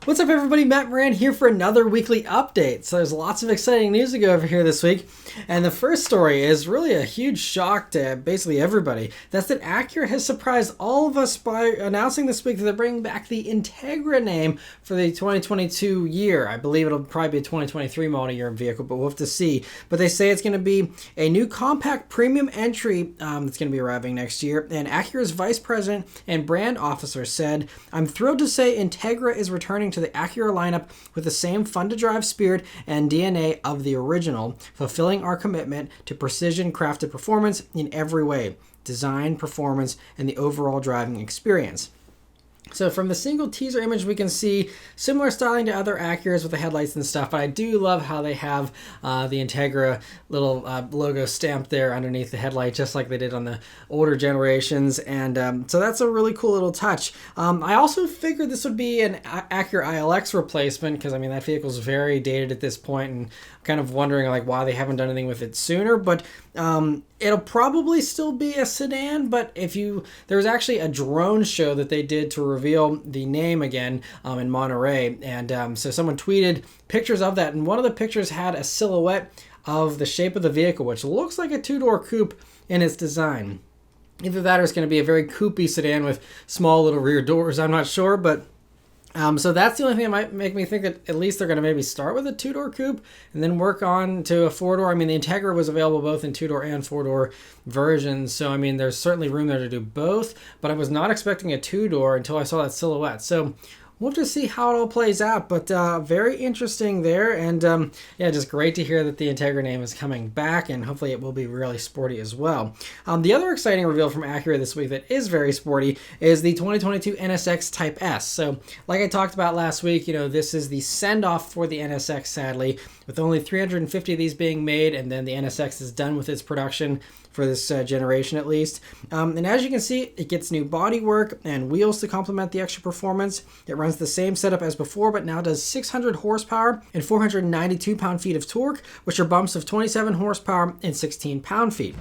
What's up everybody, Matt Maran here for another weekly update. So there's lots of exciting news to go over here this week. And the first story is really a huge shock to basically everybody. That's that Acura has surprised all of us by announcing this week that they're bringing back the Integra name for the 2022 year. I believe it'll probably be a 2023 model year vehicle, but we'll have to see. But they say it's going to be a new compact premium entry that's going to be arriving next year. And Acura's vice president and brand officer said, "I'm thrilled to say Integra is returning to the Acura lineup with the same fun-to-drive spirit and DNA of the original, fulfilling our commitment to precision crafted performance in every way, design, performance, and the overall driving experience." So from the single teaser image, we can see similar styling to other Acuras with the headlights and stuff, but I do love how they have the Integra little logo stamped there underneath the headlight, just like they did on the older generations, and so that's a really cool little touch. I also figured this would be an Acura ILX replacement, because I mean that vehicle's very dated at this point, and I'm kind of wondering like why they haven't done anything with it sooner, but it'll probably still be a sedan. But there was actually a drone show that they did to reveal the name again in Monterey, and so someone tweeted pictures of that, and one of the pictures had a silhouette of the shape of the vehicle, which looks like a two-door coupe in its design. Either that or it's going to be a very coupey sedan with small little rear doors, I'm not sure, but so that's the only thing that might make me think that at least they're going to maybe start with a two-door coupe and then work on to a four-door. I mean, the Integra was available both in two-door and four-door versions, so I mean, there's certainly room there to do both, but I was not expecting a two-door until I saw that silhouette. So we'll have to see how it all plays out, but very interesting there, and yeah, just great to hear that the Integra name is coming back, and hopefully it will be really sporty as well. The other exciting reveal from Acura this week that is very sporty is the 2022 NSX Type S. So like I talked about last week, this is the send-off for the NSX, sadly, with only 350 of these being made, and then the NSX is done with its production for this generation at least. And as you can see, it gets new bodywork and wheels to complement the extra performance. It runs the same setup as before, but now does 600 horsepower and 492 pound-feet of torque, which are bumps of 27 horsepower and 16 pound-feet.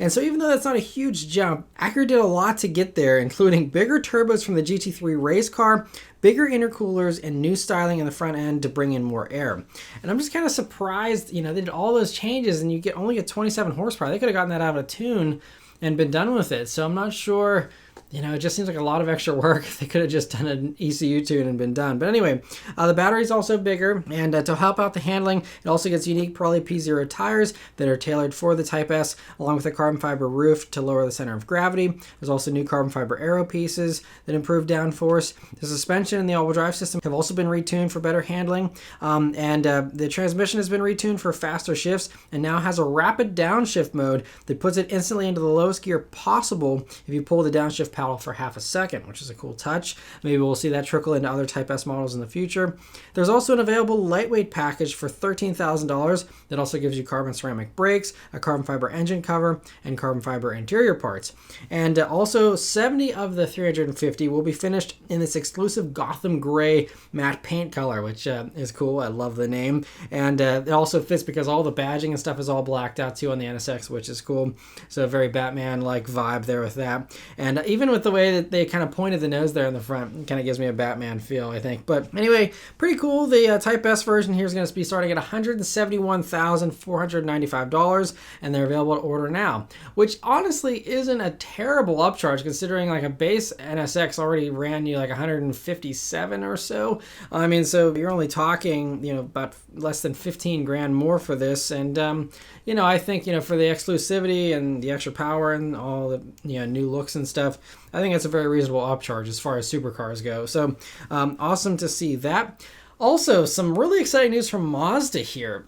And so even though that's not a huge jump, Acura did a lot to get there, including bigger turbos from the GT3 race car, bigger intercoolers, and new styling in the front end to bring in more air. And I'm just kind of surprised, they did all those changes and you only get 27 horsepower. They could have gotten that out of tune and been done with it. So I'm not sure, it just seems like a lot of extra work. They could have just done an ECU tune and been done. But anyway, the battery's also bigger, and to help out the handling, it also gets unique Pirelli P0 tires that are tailored for the Type S, along with a carbon fiber roof to lower the center of gravity. There's also new carbon fiber aero pieces that improve downforce. The suspension and the all-wheel drive system have also been retuned for better handling, and the transmission has been retuned for faster shifts, and now has a rapid downshift mode that puts it instantly into the lowest gear possible if you pull the downshift paddle for half a second, which is a cool touch. Maybe we'll see that trickle into other Type S models in the future. There's also an available lightweight package for $13,000 that also gives you carbon ceramic brakes, a carbon fiber engine cover, and carbon fiber interior parts. And also 70 of the 350 will be finished in this exclusive Gotham Gray matte paint color, which is cool. I love the name. And it also fits because all the badging and stuff is all blacked out too on the NSX, which is cool. So a very Batman-like vibe there with that. And even with the way that they kind of pointed the nose there in the front, it kind of gives me a Batman feel, I think. But anyway, pretty cool. The Type S version here is going to be starting at $171,495, and they're available to order now, which honestly isn't a terrible upcharge considering like a base NSX already ran you like 157 or so. I mean, so you're only talking, about less than 15 grand more for this, and I think, for the exclusivity and the extra power and all the new looks and stuff, I think it's a very reasonable upcharge as far as supercars go. So awesome to see that. Also, some really exciting news from Mazda here.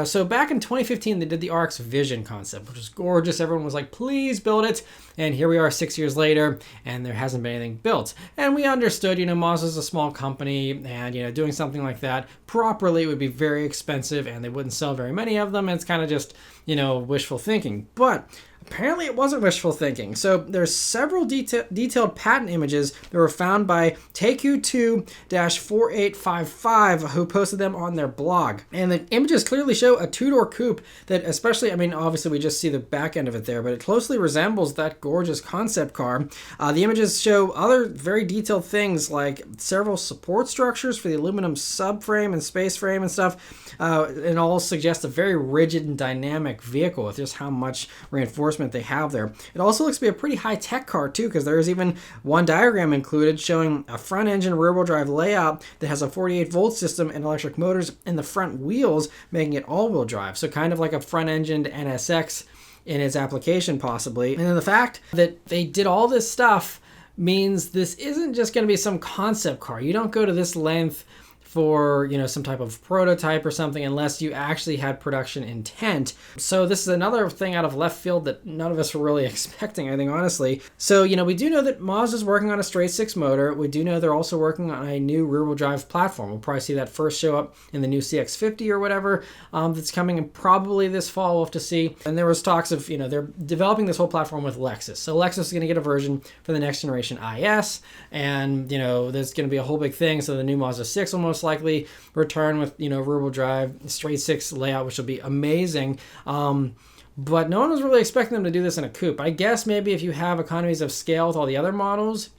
So back in 2015, they did the RX Vision concept, which was gorgeous. Everyone was like, please build it. And here we are 6 years later, and there hasn't been anything built. And we understood, Mazda's a small company, and, doing something like that properly would be very expensive, and they wouldn't sell very many of them. And it's kind of just, wishful thinking. But apparently it wasn't wishful thinking. So there's several detailed patent images that were found by TakeU2-4855, who posted them on their blog. And the images clearly show a two-door coupe that especially, obviously we just see the back end of it there, but it closely resembles that gorgeous concept car. The images show other very detailed things like several support structures for the aluminum subframe and space frame and stuff. It all suggests a very rigid and dynamic vehicle with just how much reinforcement they have there. It also looks to be a pretty high-tech car too, because there's even one diagram included showing a front engine rear-wheel drive layout that has a 48-volt system and electric motors in the front wheels, making it all-wheel drive. So kind of like a front-engined NSX in its application possibly. And then the fact that they did all this stuff means this isn't just going to be some concept car. You don't go to this length for some type of prototype or something unless you actually had production intent. So this is another thing out of left field that none of us were really expecting, I think, honestly. So we do know that Mazda's working on a straight six motor. We do know they're also working on a new rear-wheel drive platform. We'll probably see that first show up in the new CX-50 or whatever that's coming in probably this fall. We'll have to see. And there was talks of they're developing this whole platform with Lexus. So Lexus is going to get a version for the next generation IS, and there's going to be a whole big thing. So the new Mazda 6 will most likely return with rear-wheel drive straight six layout, which will be amazing. But no one was really expecting them to do this in a coupe. I guess maybe if you have economies of scale with all the other models,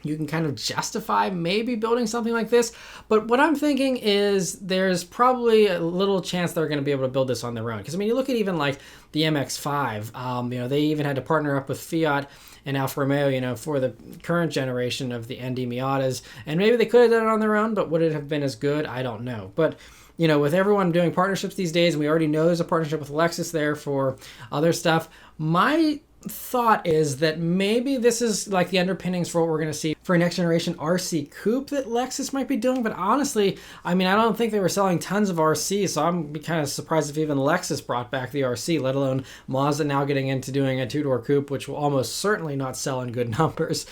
you can kind of justify maybe building something like this. But what I'm thinking is there's probably a little chance they're going to be able to build this on their own. Because you look at even like the MX-5, they even had to partner up with Fiat and Alfa Romeo, for the current generation of the ND Miatas. And maybe they could have done it on their own, but would it have been as good? I don't know. But with everyone doing partnerships these days, and we already know there's a partnership with Lexus there for other stuff, my thought is that maybe this is like the underpinnings for what we're going to see for a next generation RC coupe that Lexus might be doing. But honestly, I don't think they were selling tons of RC, so I'm kind of surprised if even Lexus brought back the RC, let alone Mazda now getting into doing a two-door coupe, which will almost certainly not sell in good numbers.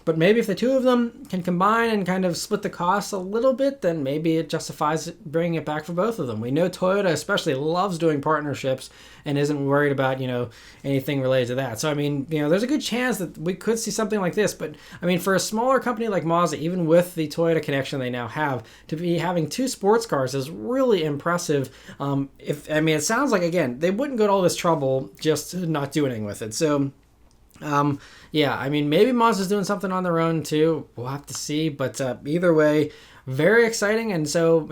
But maybe if the two of them can combine and kind of split the costs a little bit, then maybe it justifies bringing it back for both of them. We know Toyota especially loves doing partnerships and isn't worried about, anything related to that. So, there's a good chance that we could see something like this. But, for a smaller company like Mazda, even with the Toyota connection they now have, to be having two sports cars is really impressive. It sounds like, again, they wouldn't go to all this trouble just to not do anything with it. So, maybe Mazda's doing something on their own too. We'll have to see. But either way, very exciting. And so,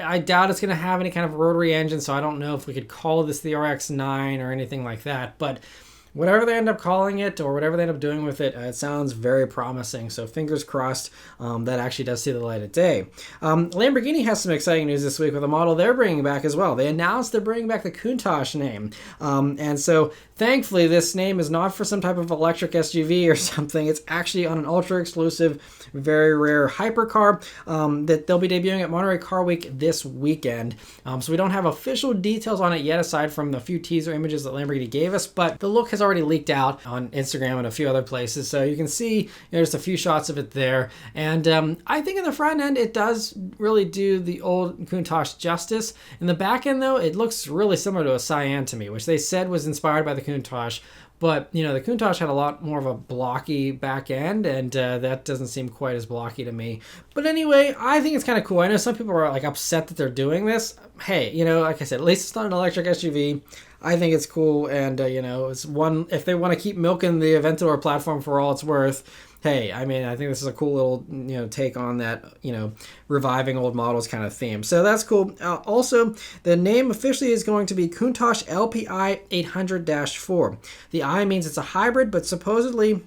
I doubt it's going to have any kind of rotary engine. So I don't know if we could call this the RX-9 or anything like that. But whatever they end up calling it or whatever they end up doing with it, it sounds very promising. So fingers crossed that actually does see the light of day. Lamborghini has some exciting news this week with a model they're bringing back as well. They announced they're bringing back the Countach name. And so thankfully, this name is not for some type of electric SUV or something. It's actually on an ultra-exclusive, very rare hypercar that they'll be debuting at Monterey Car Week this weekend. So we don't have official details on it yet, aside from the few teaser images that Lamborghini gave us. But the look has already leaked out on Instagram and a few other places. So you can see just a few shots of it there. And I think in the front end, it does really do the old Countach justice. In the back end, though, it looks really similar to a Cyan to me, which they said was inspired by the Countach. But, the Countach had a lot more of a blocky back end, and that doesn't seem quite as blocky to me. But anyway, I think it's kind of cool. I know some people are upset that they're doing this. Hey, like I said, at least it's not an electric SUV. I think it's cool, and, it's one, if they want to keep milking the Aventador platform for all it's worth, hey, I think this is a cool little, take on that, reviving old models kind of theme. So that's cool. Also, the name officially is going to be Countach LPI 800-4. The I means it's a hybrid, but supposedly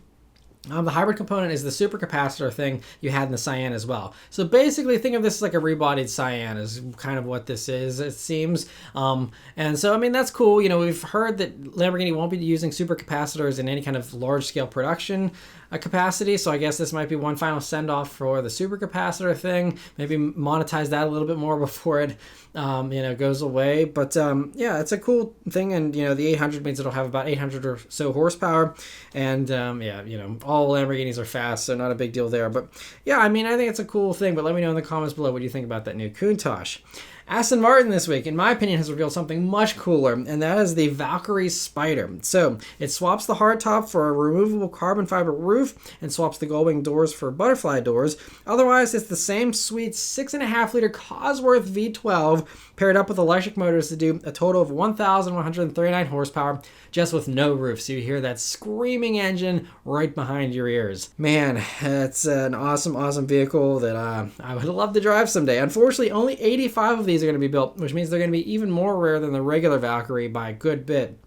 the hybrid component is the supercapacitor thing you had in the Cyan as well. So basically, think of this as like a rebodied Cyan is kind of what this is, it seems. And so, that's cool. We've heard that Lamborghini won't be using supercapacitors in any kind of large-scale production. capacity, so I guess this might be one final send-off for the supercapacitor thing. Maybe monetize that a little bit more before it goes away. But yeah, it's a cool thing, and the 800 means it'll have about 800 or so horsepower, and all Lamborghinis are fast, so not a big deal there. But yeah, I mean, I think it's a cool thing. But let me know in the comments below what you think about that new Countach. Aston Martin this week, in my opinion, has revealed something much cooler, and that is the Valkyrie Spider. So it swaps the hardtop for a removable carbon fiber roof and swaps the gull wing doors for butterfly doors. Otherwise, it's the same sweet 6.5-liter Cosworth V12 paired up with electric motors to do a total of 1,139 horsepower, just with no roof. So you hear that screaming engine right behind your ears. Man, it's an awesome, awesome vehicle that I would love to drive someday. Unfortunately, only 85 of these are going to be built, which means they're going to be even more rare than the regular Valkyrie by a good bit.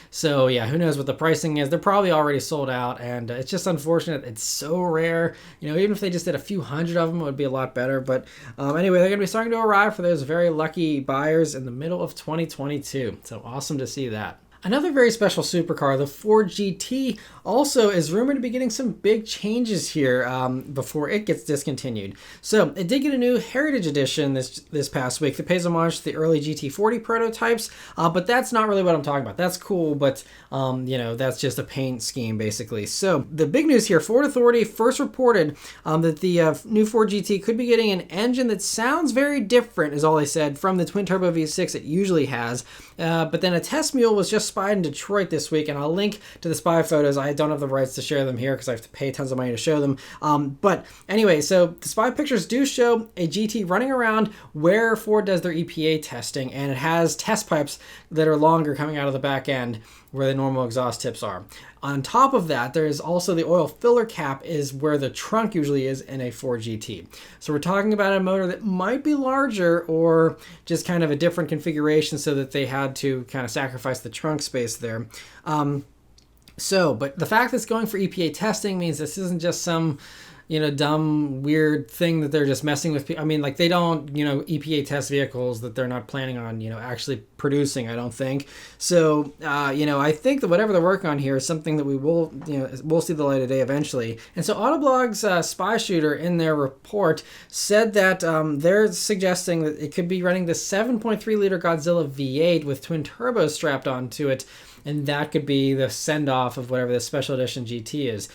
So yeah, who knows what the pricing is. They're probably already sold out, and it's just unfortunate. It's so rare. Even if they just did a few hundred of them, it would be a lot better. But anyway, they're going to be starting to arrive for those very lucky buyers in the middle of 2022. So awesome to see that. Another very special supercar, the Ford GT, also is rumored to be getting some big changes here before it gets discontinued. So it did get a new Heritage Edition this past week that pays homage to the early GT40 prototypes, but that's not really what I'm talking about. That's cool, but that's just a paint scheme basically. So the big news here, Ford Authority first reported that the new Ford GT could be getting an engine that sounds very different, is all they said, from the twin-turbo V6 it usually has. But then a test mule was just spied in Detroit this week, and I'll link to the spy photos. I don't have the rights to share them here because I have to pay tons of money to show them. But anyway, so the spy pictures do show a GT running around where Ford does their EPA testing, and it has test pipes that are longer coming out of the back end where the normal exhaust tips are. On top of that, there is also the oil filler cap is where the trunk usually is in a Ford GT. So we're talking about a motor that might be larger or just kind of a different configuration so that they had to kind of sacrifice the trunk space there. But the fact that it's going for EPA testing means this isn't just some dumb, weird thing that they're just messing with. I mean, like, they don't, EPA test vehicles that they're not planning on, actually producing, I don't think. So, I think that whatever they're working on here is something that we will, we'll see the light of day eventually. And so Autoblog's spy shooter in their report said that they're suggesting that it could be running the 7.3-liter Godzilla V8 with twin turbos strapped onto it. And that could be the send-off of whatever the special edition GT is.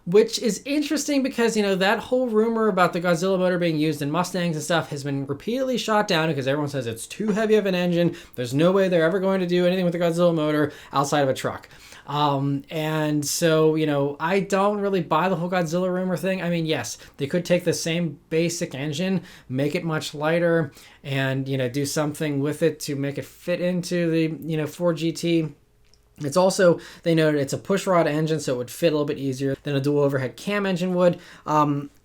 Which is interesting because, that whole rumor about the Godzilla motor being used in Mustangs and stuff has been repeatedly shot down because everyone says it's too heavy of an engine. There's no way they're ever going to do anything with the Godzilla motor outside of a truck. And so, I don't really buy the whole Godzilla rumor thing. I mean, yes, they could take the same basic engine, make it much lighter, and, do something with it to make it fit into the, Ford GT. It's also, they noted it's a pushrod engine, so it would fit a little bit easier than a dual overhead cam engine would.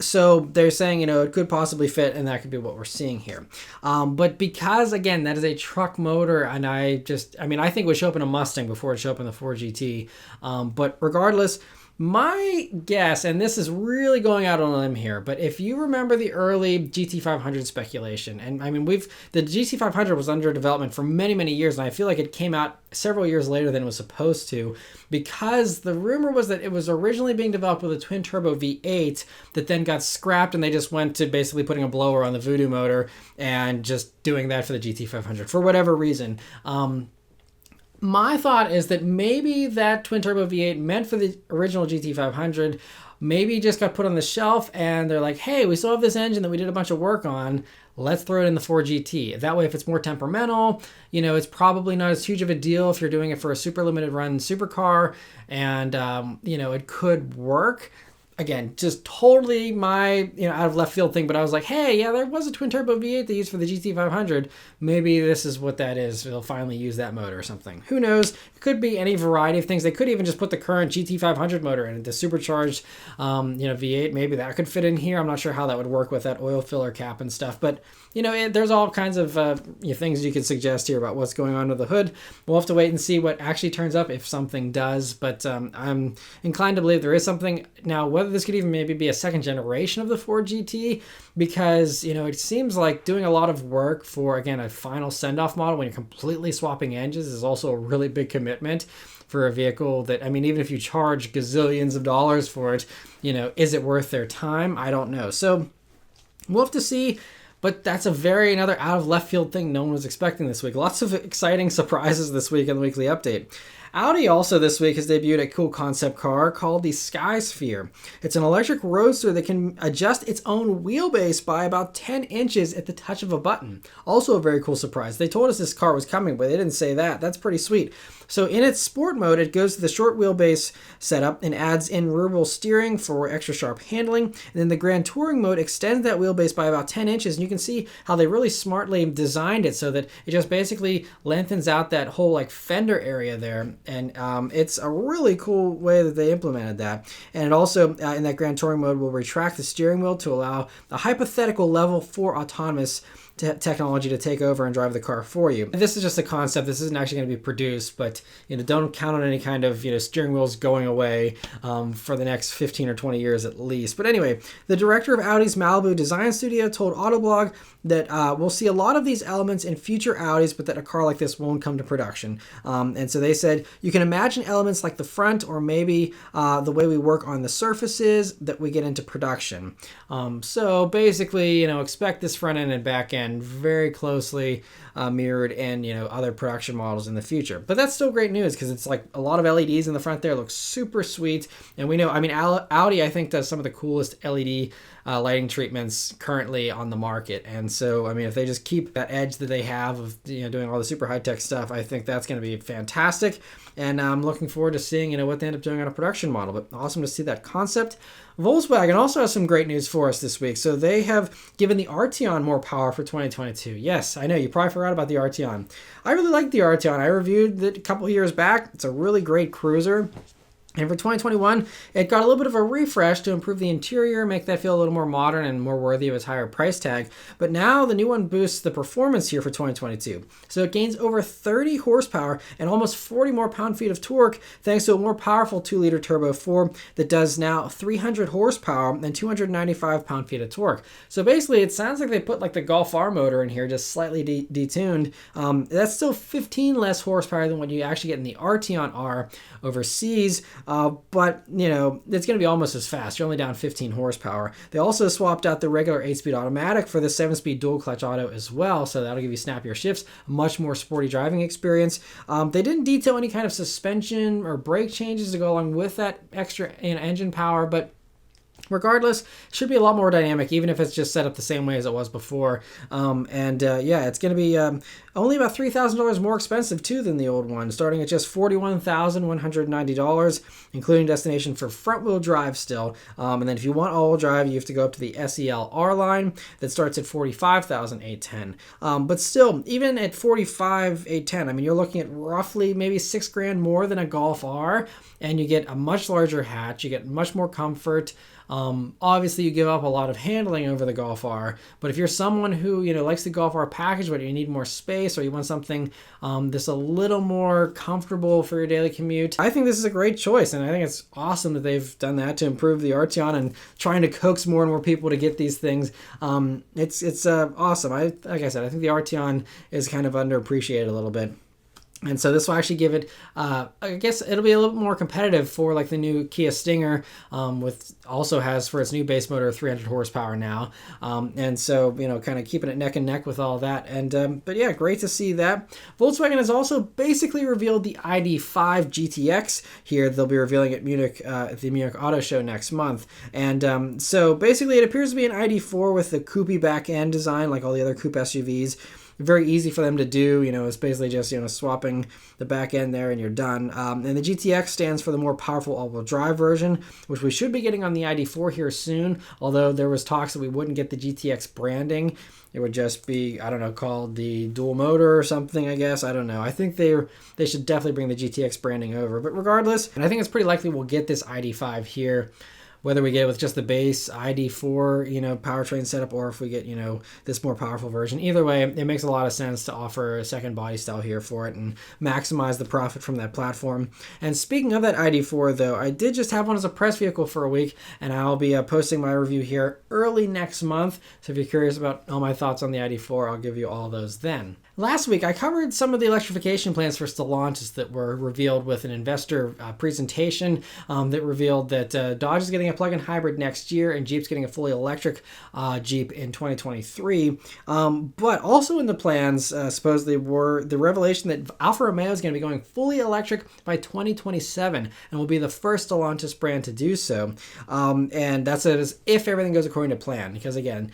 So they're saying, it could possibly fit, and that could be what we're seeing here. But because, again, that is a truck motor, and I think it would show up in a Mustang before it showed up in the Ford GT. But regardless, my guess, and this is really going out on a limb here, but if you remember the early GT500 speculation, and I mean, the GT500 was under development for many, many years, and I feel like it came out several years later than it was supposed to, because the rumor was that it was originally being developed with a twin-turbo V8 that then got scrapped, and they just went to basically putting a blower on the Voodoo motor and just doing that for the GT500 for whatever reason. My thought is that maybe that twin-turbo V8 meant for the original GT500 maybe just got put on the shelf, and they're like, hey, we still have this engine that we did a bunch of work on. Let's throw it in the Ford GT. That way, if it's more temperamental, it's probably not as huge of a deal if you're doing it for a super limited run supercar, and, it could work. Again, just totally my, out of left field thing, but I was like, hey, yeah, there was a twin turbo V8 they used for the GT500. Maybe this is what that is. They'll finally use that motor or something. Who knows? It could be any variety of things. They could even just put the current GT500 motor in, the supercharged, V8. Maybe that could fit in here. I'm not sure how that would work with that oil filler cap and stuff, but there's all kinds of things you could suggest here about what's going on under the hood. We'll have to wait and see what actually turns up if something does, but I'm inclined to believe there is something. Now, whether whether this could even maybe be a second generation of the Ford GT, because, you know, it seems like doing a lot of work for, again, a final send-off model when you're completely swapping engines is also a really big commitment for a vehicle that, I mean, even if you charge gazillions of dollars for it, you know, is it worth their time? I don't know. So we'll have to see. But that's another out of left field thing no one was expecting this week. Lots of exciting surprises this week in the weekly update. Audi also this week has debuted a cool concept car called the SkySphere. It's an electric roadster that can adjust its own wheelbase by about 10 inches at the touch of a button. Also a very cool surprise. They told us this car was coming, but they didn't say that. That's pretty sweet. So in its sport mode, it goes to the short wheelbase setup and adds in rear-wheel steering for extra sharp handling. And then the Grand Touring mode extends that wheelbase by about 10 inches. And you can see how they really smartly designed it so that it just basically lengthens out that whole like fender area there. And it's a really cool way that they implemented that. And it also, in that Grand Touring mode, will retract the steering wheel to allow a hypothetical level 4 autonomous technology to take over and drive the car for you. And this is just a concept. This isn't actually going to be produced, but you know, don't count on any kind of steering wheels going away for the next 15 or 20 years at least. But anyway, the director of Audi's Malibu design studio told Autoblog that we'll see a lot of these elements in future Audis, but that a car like this won't come to production. And so they said you can imagine elements like the front or maybe the way we work on the surfaces that we get into production. So basically, expect this front end and back end very closely mirrored in other production models in the future. But that's still great news because it's like a lot of LEDs in the front there. Looks super sweet. And we know, Audi I think does some of the coolest LED lighting treatments currently on the market. And so if they just keep that edge that they have of doing all the super high-tech stuff, I think that's going to be fantastic. And I'm looking forward to seeing what they end up doing on a production model. But awesome to see that concept. Volkswagen also has some great news for us this week. So they have given the Arteon more power for 2022. Yes, I know, you probably forgot about the Arteon. I really like the Arteon. I reviewed it a couple of years back. It's a really great cruiser. And for 2021, it got a little bit of a refresh to improve the interior, make that feel a little more modern and more worthy of its higher price tag. But now the new one boosts the performance here for 2022. So it gains over 30 horsepower and almost 40 more pound-feet of torque thanks to a more powerful 2-liter turbo 4 that does now 300 horsepower and 295 pound-feet of torque. So basically, it sounds like they put like the Golf R motor in here, just slightly detuned. That's still 15 less horsepower than what you actually get in the Arteon R overseas. But it's going to be almost as fast. You're only down 15 horsepower. They also swapped out the regular 8-speed automatic for the 7-speed dual clutch auto as well. So that'll give you snappier shifts, a much more sporty driving experience. They didn't detail any kind of suspension or brake changes to go along with that extra engine power, but regardless, it should be a lot more dynamic, even if it's just set up the same way as it was before. It's going to be only about $3,000 more expensive, too, than the old one, starting at just $41,190, including destination for front-wheel drive still. And then if you want all-wheel drive, you have to go up to the SEL R line that starts at $45,810. But still, even at $45,810, you're looking at roughly maybe $6,000 more than a Golf R, and you get a much larger hatch, you get much more comfort. Obviously, you give up a lot of handling over the Golf R, but if you're someone who likes the Golf R package, but you need more space or you want something that's a little more comfortable for your daily commute, I think this is a great choice, and I think it's awesome that they've done that to improve the Arteon and trying to coax more and more people to get these things. It's awesome. Like I said, I think the Arteon is kind of underappreciated a little bit. And so this will actually give it, I guess it'll be a little bit more competitive for like the new Kia Stinger, with also has for its new base motor 300 horsepower now. And so, kind of keeping it neck and neck with all that. And, but yeah, great to see that. Volkswagen has also basically revealed the ID.5 GTX here. They'll be revealing at Munich, at the Munich Auto Show next month. And so basically it appears to be an ID.4 with the coupe back end design like all the other coupe SUVs. Very easy for them to do. It's basically just swapping the back end there and you're done. And the GTX stands for the more powerful all-wheel drive version, which we should be getting on the ID.4 here soon. Although there was talks that we wouldn't get the GTX branding. It would just be, I don't know, called the dual motor or something, I guess. I don't know. I think they should definitely bring the GTX branding over. But regardless, and I think it's pretty likely we'll get this ID.5 here whether we get it with just the base ID.4, powertrain setup, or if we get, this more powerful version. Either way, it makes a lot of sense to offer a second body style here for it and maximize the profit from that platform. And speaking of that ID.4, though, I did just have one as a press vehicle for a week, and I'll be posting my review here early next month. So if you're curious about all my thoughts on the ID.4, I'll give you all those then. Last week, I covered some of the electrification plans for Stellantis that were revealed with an investor presentation that revealed that Dodge is getting a plug-in hybrid next year and Jeep's getting a fully electric Jeep in 2023. But also in the plans, supposedly, were the revelation that Alfa Romeo is going to be going fully electric by 2027 and will be the first Stellantis brand to do so. And that's if everything goes according to plan, because again,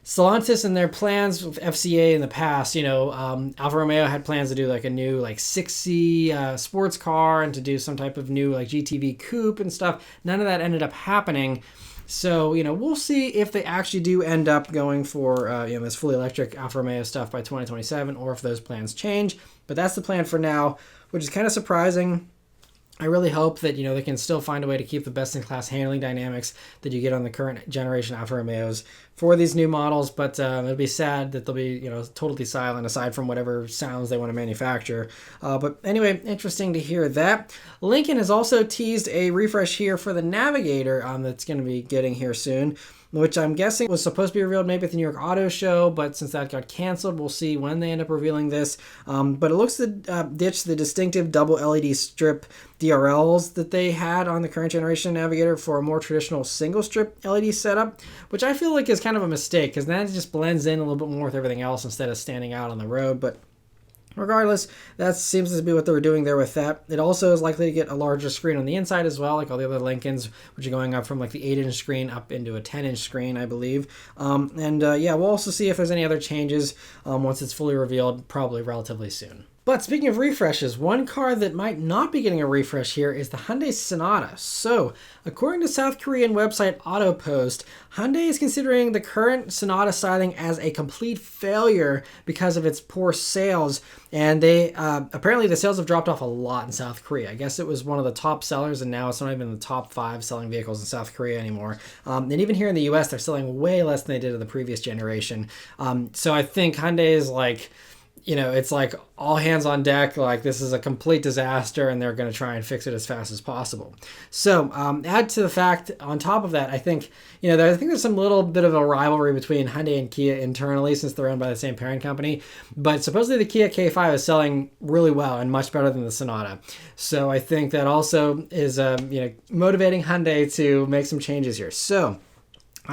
Stellantis and their plans with FCA in the past, Alfa Romeo had plans to do like a new 6C sports car and to do some type of new GTV coupe and stuff. None of that ended up happening. So, we'll see if they actually do end up going for, this fully electric Alfa Romeo stuff by 2027 or if those plans change. But that's the plan for now, which is kind of surprising. I really hope that, they can still find a way to keep the best-in-class handling dynamics that you get on the current generation Alfa Romeos for these new models, but it'll be sad that they'll be, totally silent aside from whatever sounds they want to manufacture. But anyway, interesting to hear that. Lincoln has also teased a refresh here for the Navigator that's going to be getting here soon, which I'm guessing was supposed to be revealed maybe at the New York Auto Show, but since that got canceled, we'll see when they end up revealing this. But it looks to ditch the distinctive double LED strip DRLs that they had on the current generation Navigator for a more traditional single strip LED setup, which I feel like is kind of a mistake because then it just blends in a little bit more with everything else instead of standing out on the road. But regardless, that seems to be what they were doing there with that. It also is likely to get a larger screen on the inside as well, like all the other Lincolns, which are going up from the 8-inch screen up into a 10-inch screen, I believe. We'll also see if there's any other changes once it's fully revealed, probably relatively soon. But speaking of refreshes, one car that might not be getting a refresh here is the Hyundai Sonata. So, according to South Korean website AutoPost, Hyundai is considering the current Sonata styling as a complete failure because of its poor sales. And they apparently the sales have dropped off a lot in South Korea. I guess it was one of the top sellers, and now it's not even in the top 5 selling vehicles in South Korea anymore. And even here in the US, they're selling way less than they did in the previous generation. So I think Hyundai is it's like all hands on deck, this is a complete disaster and they're going to try and fix it as fast as possible. So add to the fact, on top of that, I think, there's some little bit of a rivalry between Hyundai and Kia internally since they're owned by the same parent company. But supposedly the Kia K5 is selling really well and much better than the Sonata. So I think that also is, motivating Hyundai to make some changes here. So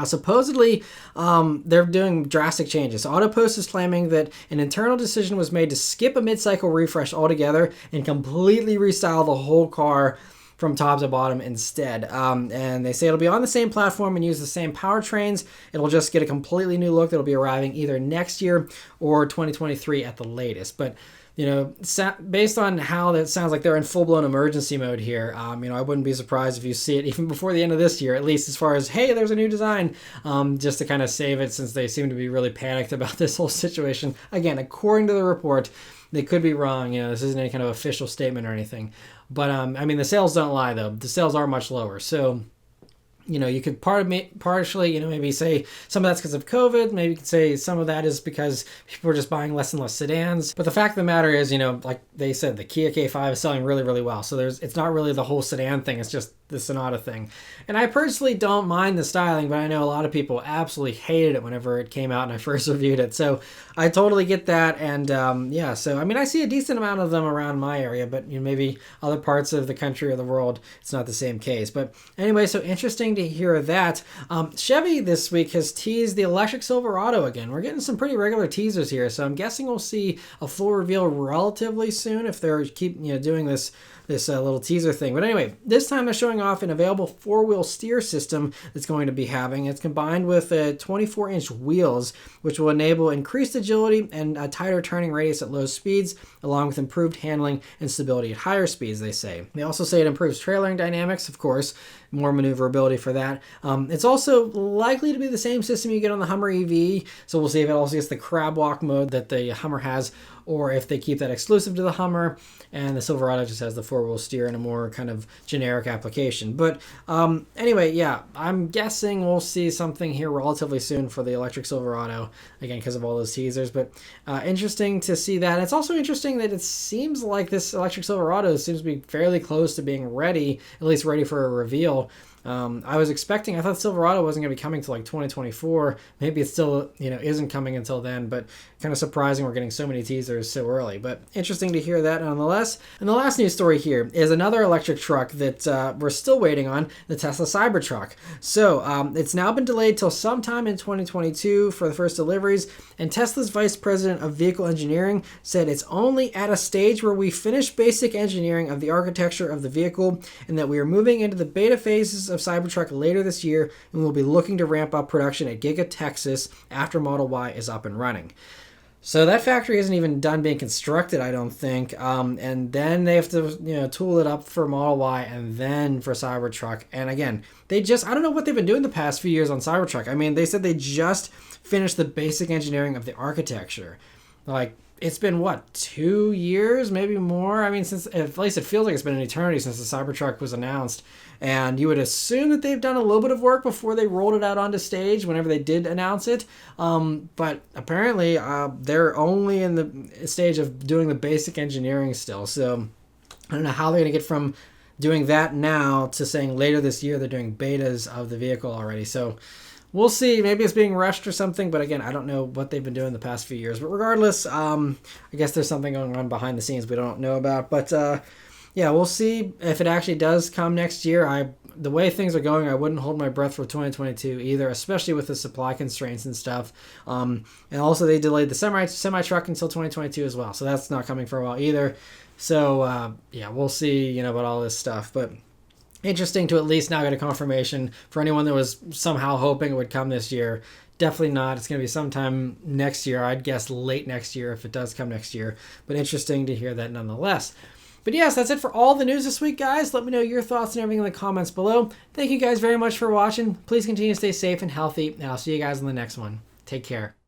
supposedly, they're doing drastic changes. AutoPost is claiming that an internal decision was made to skip a mid-cycle refresh altogether and completely restyle the whole car from top to bottom instead. And they say it'll be on the same platform and use the same powertrains. It'll just get a completely new look that'll be arriving either next year or 2023 at the latest. But based on how that sounds like they're in full-blown emergency mode here, I wouldn't be surprised if you see it even before the end of this year, at least as far as, hey, there's a new design, just to kind of save it since they seem to be really panicked about this whole situation. Again, according to the report, they could be wrong. This isn't any kind of official statement or anything. But, the sales don't lie, though. The sales are much lower. So, you could partially, maybe say some of that's because of COVID. Maybe you could say some of that is because people are just buying less and less sedans. But the fact of the matter is, like they said, the Kia K5 is selling really, really well. So it's not really the whole sedan thing. It's just the Sonata thing. And I personally don't mind the styling, but I know a lot of people absolutely hated it whenever it came out and I first reviewed it. So I totally get that. And I see a decent amount of them around my area, but maybe other parts of the country or the world, it's not the same case. But anyway, so interesting to hear that. Chevy this week has teased the electric Silverado again. We're getting some pretty regular teasers here, so I'm guessing we'll see a full reveal relatively soon if they're doing this little teaser thing. But anyway, this time they're showing off an available 4-wheel steer system that's going to be having. It's combined with 24-inch wheels, which will enable increased agility and a tighter turning radius at low speeds, along with improved handling and stability at higher speeds, they say. They also say it improves trailering dynamics, of course, more maneuverability for that. It's also likely to be the same system you get on the Hummer EV, so we'll see if it also gets the crab walk mode that the Hummer has, or if they keep that exclusive to the Hummer, and the Silverado just has the four-wheel steer in a more kind of generic application. But anyway, yeah, I'm guessing we'll see something here relatively soon for the electric Silverado, again, because of all those teasers. But interesting to see that. It's also interesting that it seems like this electric Silverado seems to be fairly close to being ready, at least ready for a reveal. I thought Silverado wasn't going to be coming to like 2024. Maybe it still, isn't coming until then, but kind of surprising we're getting so many teasers so early. But interesting to hear that nonetheless. And the last news story here is another electric truck that we're still waiting on, the Tesla Cybertruck. So it's now been delayed till sometime in 2022 for the first deliveries, and Tesla's vice president of vehicle engineering said it's only at a stage where we finish basic engineering of the architecture of the vehicle, and that we are moving into the beta phases of Cybertruck later this year, and we'll be looking to ramp up production at Giga Texas after Model Y is up and running. So that factory isn't even done being constructed, I don't think. And then they have to, tool it up for Model Y and then for Cybertruck. And again, I don't know what they've been doing the past few years on Cybertruck. I mean, they said they just finished the basic engineering of the architecture. Like, it's been, 2 years, maybe more? I mean, at least it feels like it's been an eternity since the Cybertruck was announced. And you would assume that they've done a little bit of work before they rolled it out onto stage, whenever they did announce it. But apparently, they're only in the stage of doing the basic engineering still. So I don't know how they're going to get from doing that now to saying later this year they're doing betas of the vehicle already. So we'll see. Maybe it's being rushed or something, but again, I don't know what they've been doing the past few years. But regardless, I guess there's something going on behind the scenes we don't know about. But yeah, we'll see if it actually does come next year. The way things are going, I wouldn't hold my breath for 2022 either, especially with the supply constraints and stuff. And also they delayed the semi-truck until 2022 as well, so that's not coming for a while either. So yeah, we'll see, about all this stuff. But interesting to at least now get a confirmation for anyone that was somehow hoping it would come this year. Definitely not. It's going to be sometime next year. I'd guess late next year if it does come next year. But interesting to hear that nonetheless. But yes, that's it for all the news this week, guys. Let me know your thoughts and everything in the comments below. Thank you guys very much for watching. Please continue to stay safe and healthy, and I'll see you guys in the next one. Take care.